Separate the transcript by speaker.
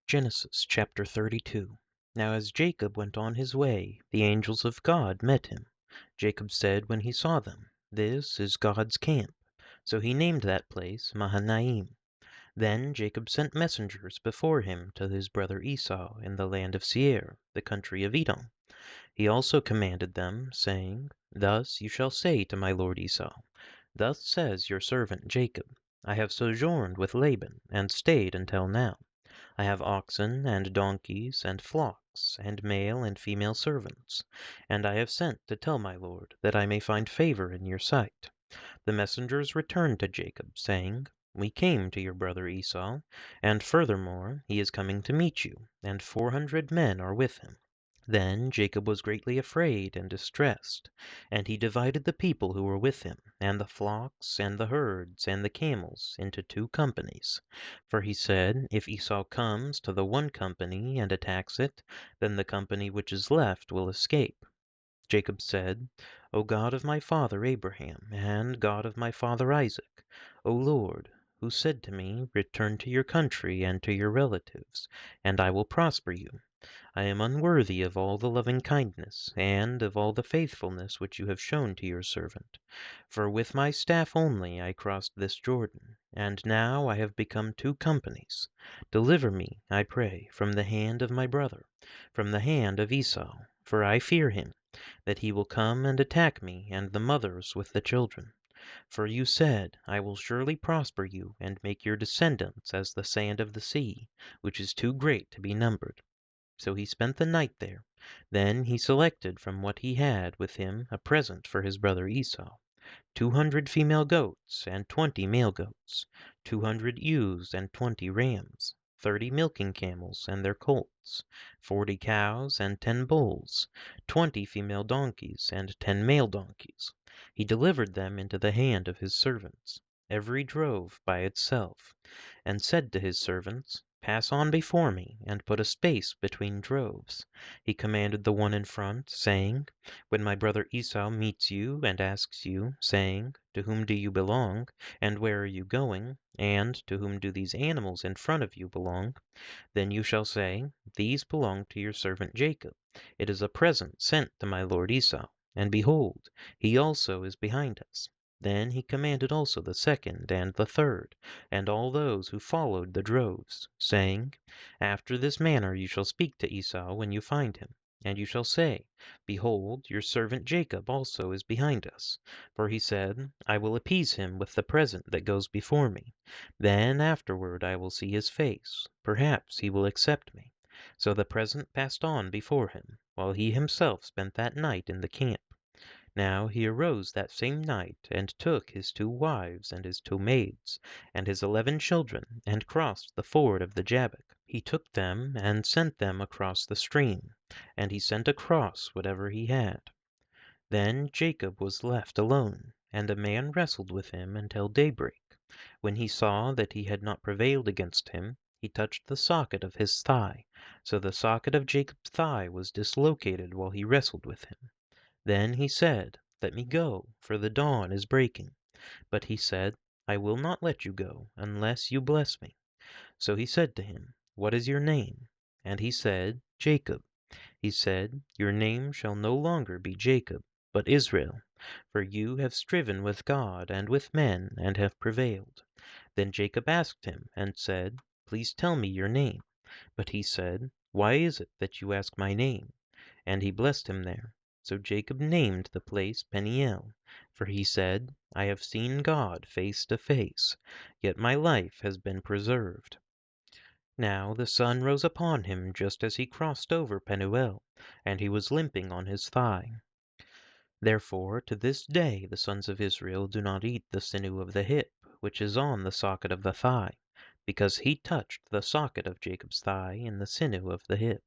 Speaker 1: Genesis chapter 32. Now as Jacob went on his way, the angels of God met him. Jacob said when he saw them, "This is God's camp." So he named that place Mahanaim. Then Jacob sent messengers before him to his brother Esau in the land of Seir, the country of Edom. He also commanded them, saying, "Thus you shall say to my lord Esau, Thus says your servant Jacob, I have sojourned with Laban, and stayed until now. I have oxen, and donkeys, and flocks, and male and female servants, and I have sent to tell my lord, that I may find favor in your sight." The messengers returned to Jacob, saying, "We came to your brother Esau, and furthermore he is coming to meet you, and 400 men are with him." Then Jacob was greatly afraid and distressed, and he divided the people who were with him, and the flocks, and the herds, and the camels, into 2 companies. For he said, "If Esau comes to the one company and attacks it, then the company which is left will escape." Jacob said, "O God of my father Abraham, and God of my father Isaac, O Lord, who said to me, Return to your country and to your relatives, and I will prosper you. I am unworthy of all the loving kindness and of all the faithfulness which you have shown to your servant. For with my staff only I crossed this Jordan, and now I have become 2 companies. Deliver me, I pray, from the hand of my brother, from the hand of Esau, for I fear him, that he will come and attack me and the mothers with the children. For you said, I will surely prosper you and make your descendants as the sand of the sea, which is too great to be numbered." So he spent the night there. Then he selected from what he had with him a present for his brother Esau: 200 female goats and 20 male goats, 200 ewes and 20 rams, 30 milking camels and their colts, 40 cows and 10 bulls, 20 female donkeys and 10 male donkeys. He delivered them into the hand of his servants, every drove by itself, and said to his servants, "Pass on before me, and put a space between droves." He commanded the one in front, saying, "When my brother Esau meets you and asks you, saying, To whom do you belong, and where are you going, and to whom do these animals in front of you belong? Then you shall say, These belong to your servant Jacob. It is a present sent to my lord Esau, and behold, he also is behind us." Then he commanded also the second and the third, and all those who followed the droves, saying, "After this manner you shall speak to Esau when you find him. And you shall say, Behold, your servant Jacob also is behind us. For he said, I will appease him with the present that goes before me. Then afterward I will see his face. Perhaps he will accept me." So the present passed on before him, while he himself spent that night in the camp. Now he arose that same night, and took his 2 wives and his 2 maids, and his 11 children, and crossed the ford of the Jabbok. He took them and sent them across the stream, and he sent across whatever he had. Then Jacob was left alone, and a man wrestled with him until daybreak. When he saw that he had not prevailed against him, he touched the socket of his thigh. So the socket of Jacob's thigh was dislocated while he wrestled with him. Then he said, "Let me go, for the dawn is breaking." But he said, "I will not let you go, unless you bless me." So he said to him, "What is your name?" And he said, "Jacob." He said, "Your name shall no longer be Jacob, but Israel, for you have striven with God and with men, and have prevailed." Then Jacob asked him, and said, "Please tell me your name." But he said, "Why is it that you ask my name?" And he blessed him there. So Jacob named the place Peniel, for he said, "I have seen God face to face, yet my life has been preserved." Now the sun rose upon him just as he crossed over Penuel, and he was limping on his thigh. Therefore to this day the sons of Israel do not eat the sinew of the hip, which is on the socket of the thigh, because he touched the socket of Jacob's thigh in the sinew of the hip.